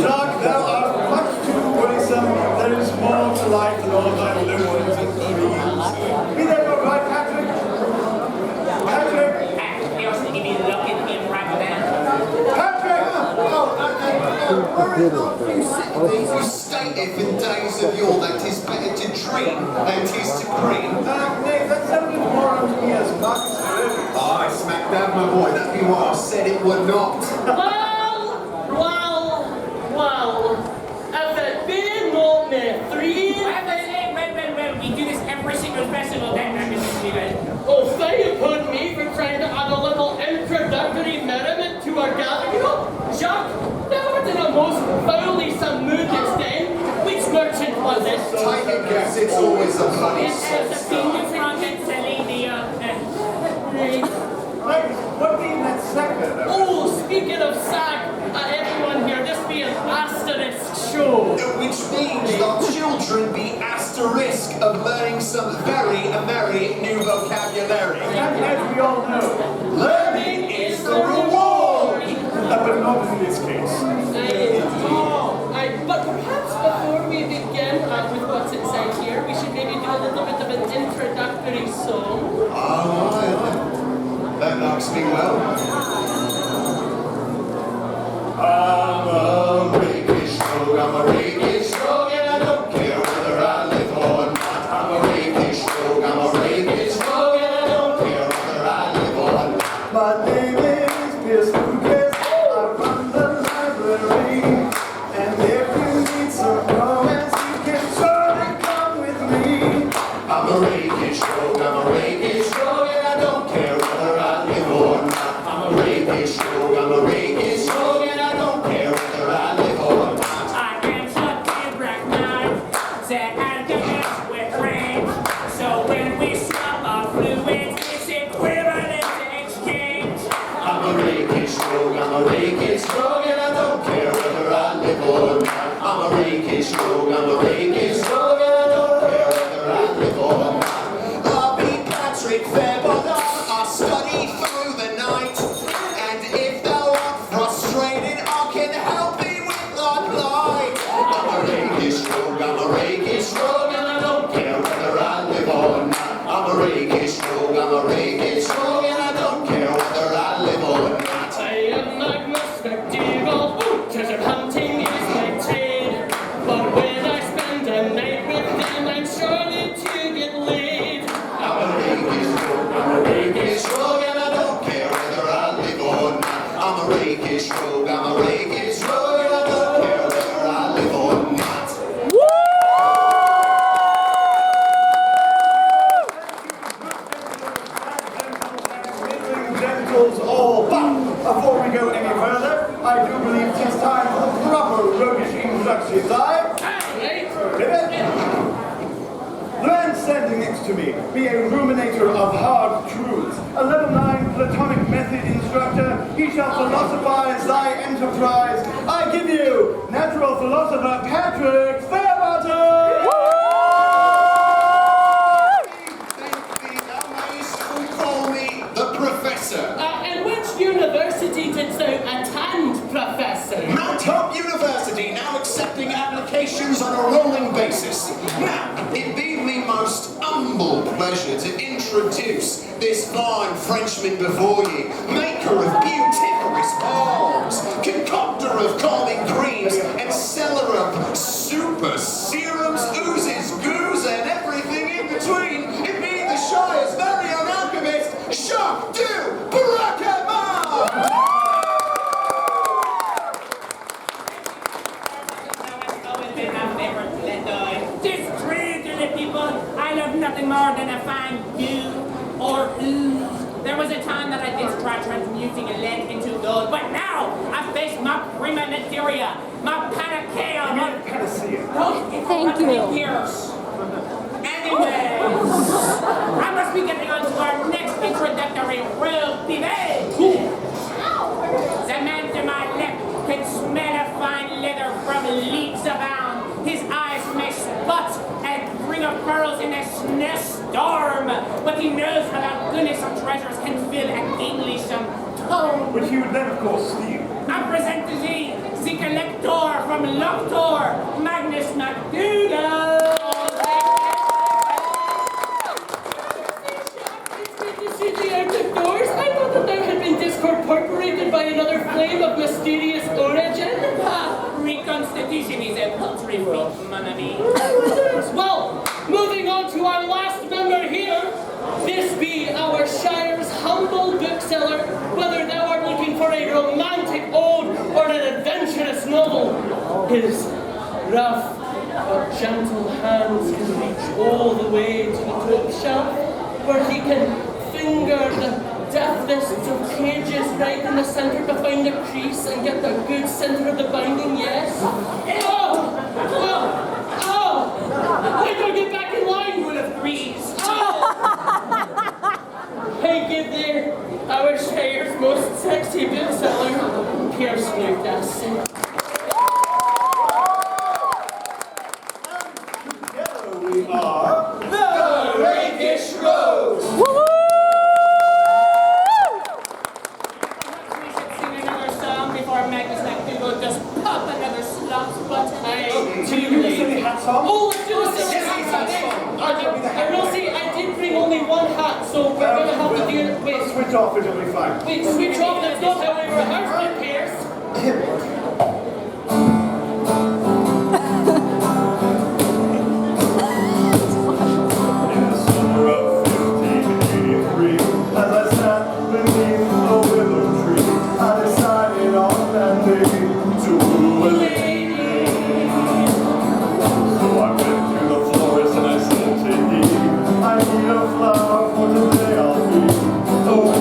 Jacques, thou art much too worrisome. There is more to life than all thy limbs and creeds. Be that your right, Patrick? Patrick? He was thinking me looking at him right then. Patrick! You stateth in days of yore that 'tis better to dream than 'tis to cream. Nay, that sounded more unto me as Marcus Aurelius. I smack dab, my boy. That be what I said it would not. Well, as a big moment, 3 Well, we do this every single festival then, Mrs. Stevens. Oh, say you put me for trying to add a little introductory merriment to our gathering. Jacques, that was in a most foully some mood this day. Which merchant was it? Take a guess, it's always a bloody It's a finger front and selling the, What mean that second? Oh, speaking of sack, everyone here, this be an asterisk show. Which means our children be asterisk of learning some very merry new vocabulary. And as we all know, Learning is the reward! but not in this case. But perhaps before we begin with what's inside here, we should maybe do a little bit of an introductory song. That knocks me well. I'm a rakish rogue, and I don't care whether I live or not. I'm a rakish rogue, and I don't care whether I live or not. My name is Pierce Lucas. I run the library. And if you need some romance, you can surely come with me. I'm a rakish rogue, and I don't care whether I live or not. I'm a rakish rogue, and I don't care whether I live or not. I am something Dreadnoughts that alchemists with range. So when we swap our fluids, it's equivalent to exchange. I'm a rakish rogue, and I don't care whether I live or not. I'm a rakish rogue, and I don't care whether I live or not. I'll be Patrick Faire, I'll study through the night. And if thou art frustrated, I can help thee with thy plight. I'm a rakish rogue, and I don't care whether I live or not. I'm a rakish rogue, and I don't care whether I live or not. I am agnostic, devil, treasure hunting is my trade. But when I spend a night with them, I'm surely to get laid. I'm a rakish rogue, and I don't care whether I live or not. I'm a rakish rogue, and I don't care whether I live or not. Genitals all, but before we go any further, I do believe it's time for proper roguish introductions. The man standing next to me, be a ruminator of hard truths, a level 9 platonic method instructor, he shall philosophize thy enterprise. I give you natural philosopher Patrick Faire. Call me the professor. And which university didst thou attend, Professor? Mount University, now accepting applications on a rolling basis. Now, it be me most humble pleasure to introduce this fine Frenchman before you, maker of beautiferous balms, concoctor of calming creams, and seller of super serums, oozes, goos, and everything in between. It be the Shire's very own alchemist, Jacques du This tree to the people, I love nothing more than a fine dew or ooze. There was a time that I did try transmuting a lead into gold, but now I face my prima materia, my panacea, my Panacea. Thank you. Here. Anyways, I must be getting on to our next introductory rogue debate. The man to my left can smell a fine leather from leagues abound. His eyes may spot and bring up pearls in a storm, but he knows about goodness of treasures can fill a kingly some tone. Which he would then, of course, steal. I present to thee the collector from Lochtor, Magnus MacDougall. It's good to see thee out of doors. I thought that thou had been discorporated by another flame of mysterious origin. Reconstitution is a paltry feat, mon ami. Well, moving on to our last member here. This be our Shire's humble bookseller, whether thou art looking for a romantic ode or an adventurous novel. His rough but gentle hands can reach all the way to the top shelf, where he can finger the death lists of pages right in the centre to find a crease and get the good centre of the binding, yes? Oh! Why don't you get back in line, full of grease? Hey, give there our Shire's most sexy bookseller, Pierce Lucas. Together we are The Rakish Rose! Perhaps we should sing another song before Magnus MacDougall just pop another slop's button. Do you really silly hat song? Oh, let's do a silly hat song. I will say, I did bring only one hat, so we're going to have to do it. Wait, Switch off, it'll be fine. wait, switch off, that's not how we rehearsed it, Pierce. In the summer of 1583, as I sat beneath a willow tree, I decided on that day to woo a lady. So I went to the florist and I said to him, I need a flower for today I'll be. Oh,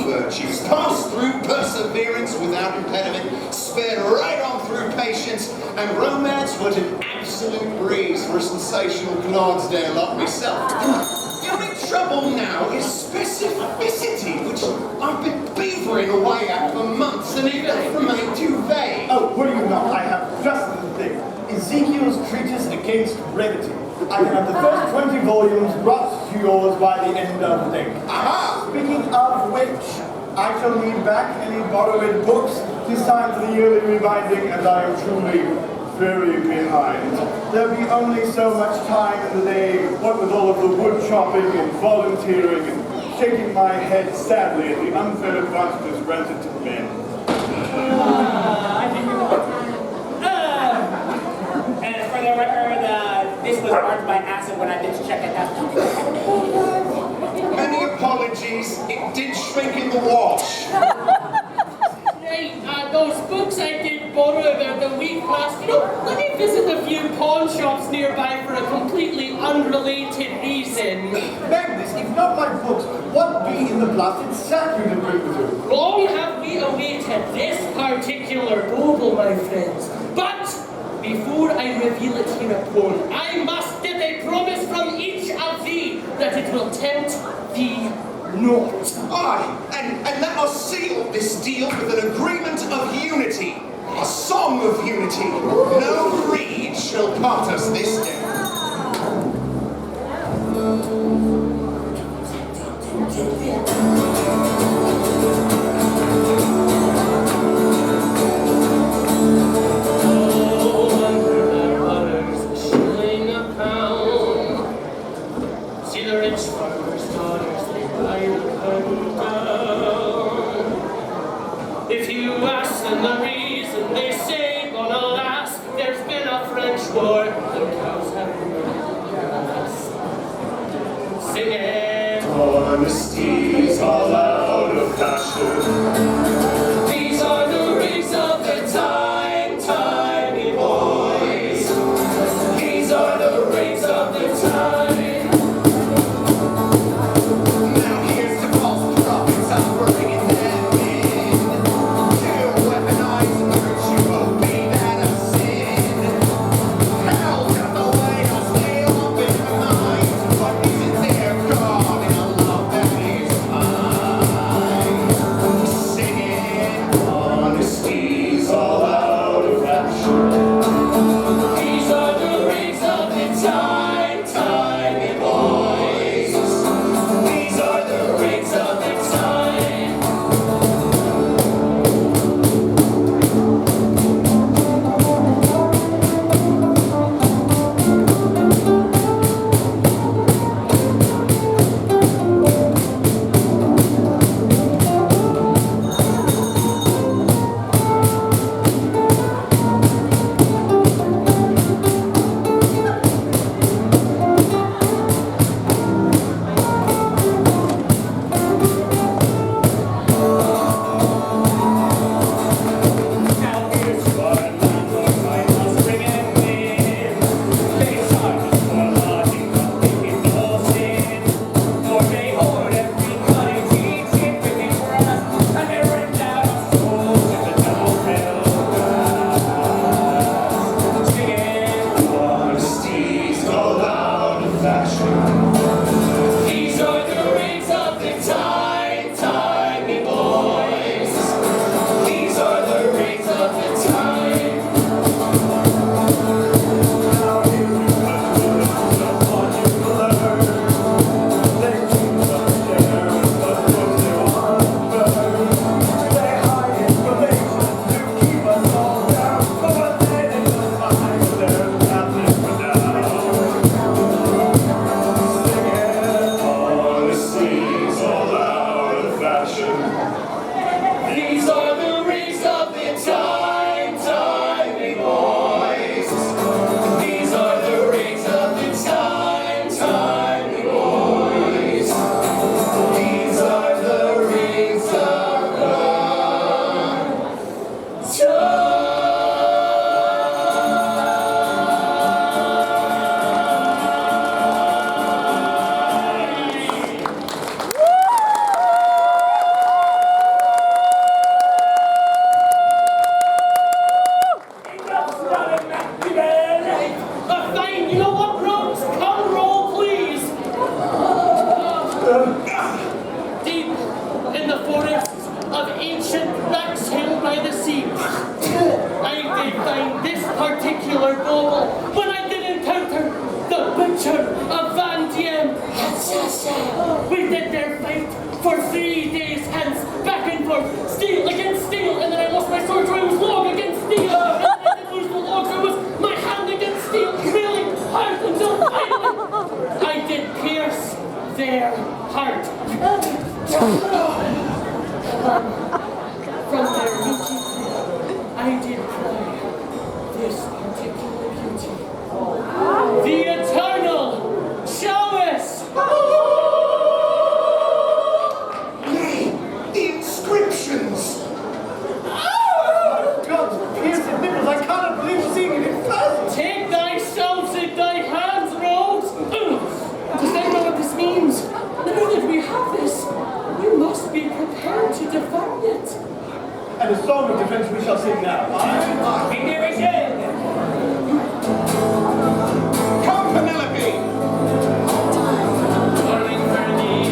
virtues, passed through perseverance without impediment, sped right on through patience, and romance was an absolute breeze for a sensational Clydesdale like myself. The only trouble now is specificity, which I've been beavering away at for months, and it doesn't remain too vague. Oh, what do you know? I have just the thing. Ezekiel's treatise against brevity. I can have the first 20 volumes brought to yours by the end of the day. Aha! Speaking of which, I shall need back any borrowed books. This time for the yearly rebinding, and I am truly very behind. There'll be only so much time in the day, what with all of the wood chopping and volunteering and shaking my head sadly at the unfair advantages granted to men. I think you're going. And for the record, this was marked by acid when I did check it out. Many apologies, it did shrink in the wash. Hey, those books I did borrow about the week last, let me visit a few pawn shops nearby for a completely unrelated reason. Magnus, if not my books, what be in the blasted sack you did bring with you? Long have we awaited this particular bauble, my friends. But before I reveal it hereupon, I must get a promise from each of thee that it will tempt thee not. Aye, and let us seal this deal with an agreement of unity. A song of unity. No reed shall part us this day. If you ask them the reason, they say, but alas, there's been a French war. The cows have been singing. Honesty's all out of fashion. These are the rigs of the time, tiny boys. These are the rigs of the time. Sing We did their fight for 3 days hence, back and forth, steel against steel, and then I lost my sword, so I was log against steel, and then I didn't lose the log, so it was my hand against steel, really hard until finally I did pierce their heart. From their beauty, I did cry this particular beauty. The eternal Chalice! Nay, the inscriptions! God's piercing nipples, I cannot believe seeing it in person! Take thyself in thy hands, Rhodes! Does anyone know what this means? Now that we have this, we must be prepared to defend it. And a song of defense we shall sing now. Come, Penelope! Darling Fernie,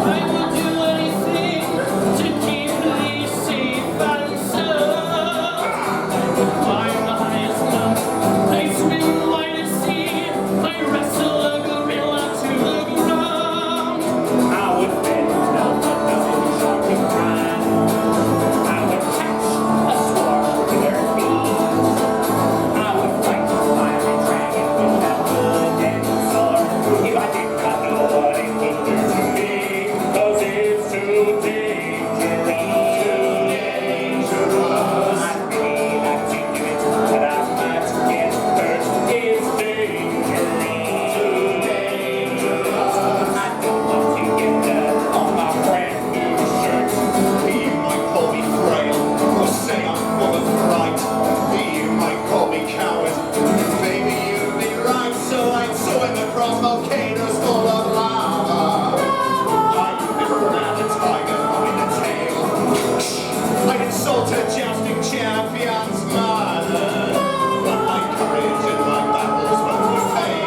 I will do anything to keep thee safe and sound. Climb the highest mountain, I swim the widest sea, I wrestle a gorilla to the ground. I would bend down a dozen shocking crimes. I would catch a swarm with their feet. I would fight a fiery dragon with that wood and sword. If I did not know what it would do to me, 'cause it's too dangerous. I'd really like to do it, but I might get hurt. It's dangerous. I don't want to get that on my brand new shirt. You might call me frail, or say I'm full of fright. You might call me coward. Maybe you'd be right, so I'd swim across volcanoes full of lava. I live around a tiger by the tail. I'd insult a jousting champion's mother. But my courage and my battles won't fail.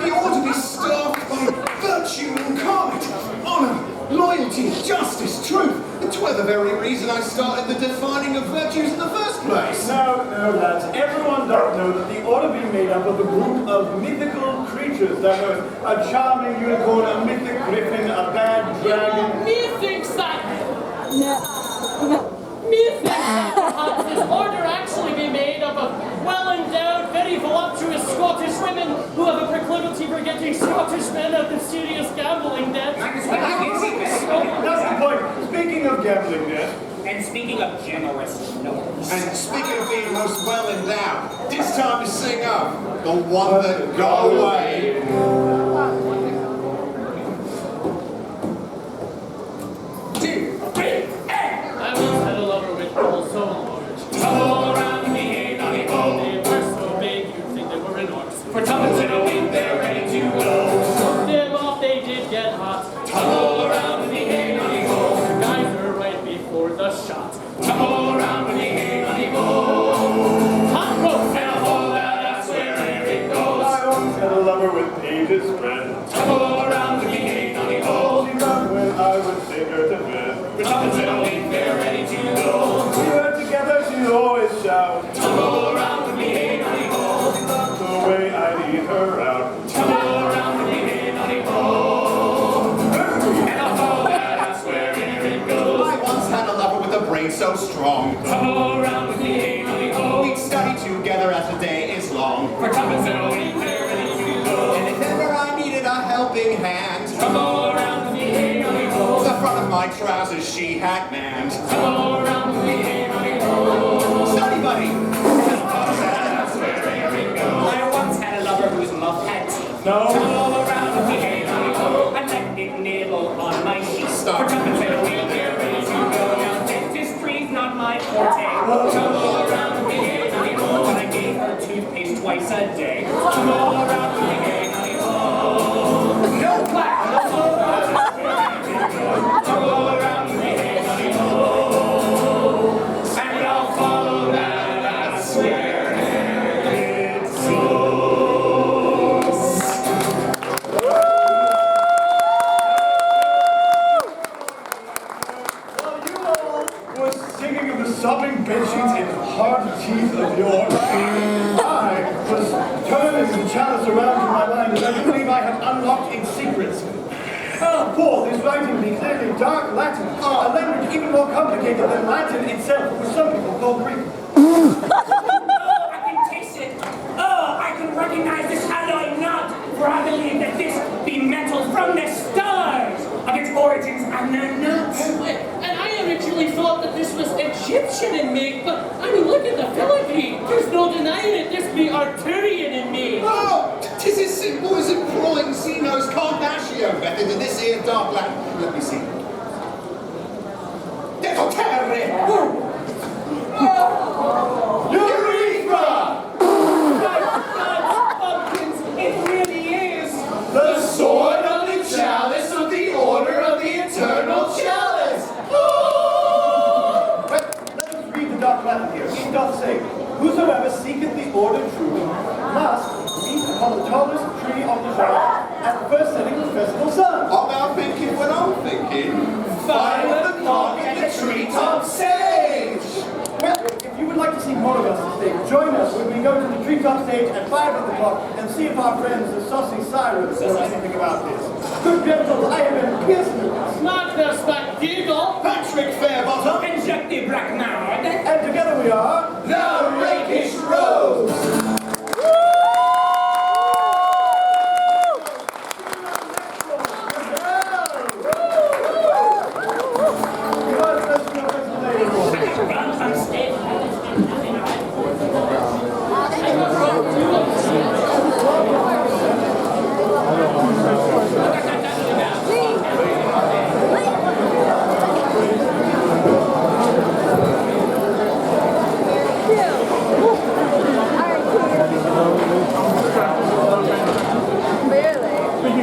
You ought to be starved by virtue incarnate, honour, loyalty, justice, truth. It's were the very reason I started the defining of virtues in the first place. No, lads. Everyone does know that the order be made up of a group of mythical creatures. That is, a charming unicorn, a mythic griffin, a bad dragon. Methinks that perhaps this order actually be made up of well-endowed, very voluptuous Scottish women who have a proclivity for getting Scottish men out of serious gambling debt. That's the point. Speaking of gambling debt, And speaking of generous nobles. And speaking of being most well endowed, it's time to sing up the one that got away. I once had a lover with balls so large. All around me, they were so big you'd think they were enormous. For tuppence in a wink, they're ready to go. Shook them off, they did get hot. Tumble around in the hay-money-ho. Guys were right before the shot. Tumble around in the hay-money-ho. Hot rope and a hole that I swear it shout. Tumble around with me, hey, nutty ho. The way I lead her out. Tumble around with me, hey, nutty ho. And I'll follow that, I swear, here it goes. I once had a lover with a brain so strong. Tumble around with me, hey, nutty ho. We'd study together as the day is long. For tuppence and a week, they're ready to go. And if ever I needed a helping hand, tumble around with me, hey, nutty ho. The front of my trousers she had manned. Tumble around with me, hey, nutty ho. Study buddy. I swear, here it goes. I once had a lover whose love had teeth. No. Tumble around with me, hey, nutty ho. I let it nibble on my sheet. Stop. For tuppence and a week, they're ready to go. Now dentistry's not my forte. Tumble around with me, hey, nutty ho. But I gave her toothpaste twice a day. Tumble around with me, hey, nutty ho. No clap. Tumble around with me, hey, nutty ho. And I'll follow that, I swear it goes. While you all were singing of the sobbing bedsheets and hard teeth of yours, I was turning the chalice around in my mind, and I do believe I have unlocked its secrets. Paul is writing me clearly dark Latin, a language even more complicated than Latin itself, which some people call Greek. Oh, I can taste it. Oh, I can recognize this alloy knot, for I believe that this be metal from the stars. Of its origins unknown nuts. And I originally thought that this was Egyptian in make, but I mean, look at the filigree. There's no denying it. This be Arturian in make. Oh, 'tis as simple as employing Zeno's Carnaccio method in this here dark Latin. Let me see. Deco terre! Urethra! Pumpkins, it really is. The sword of the chalice of the order of the eternal chalice! Well, let us read the dark Latin here. It doth say, whosoever seeketh the order truly must meet upon the tallest tree on the ground at the first setting of the festival sun. Art thou thinking what I'm thinking? Find the mark at the treetop sage! Well, if you would like to see more of us today, join us when we go to the treetop stage at 5 o'clock and see if our friends the saucy sirens know anything about this. Good gentles, I have been business. Magnus MacDougall. Patrick Fairbottom! Injective Bracknard. And together we are... The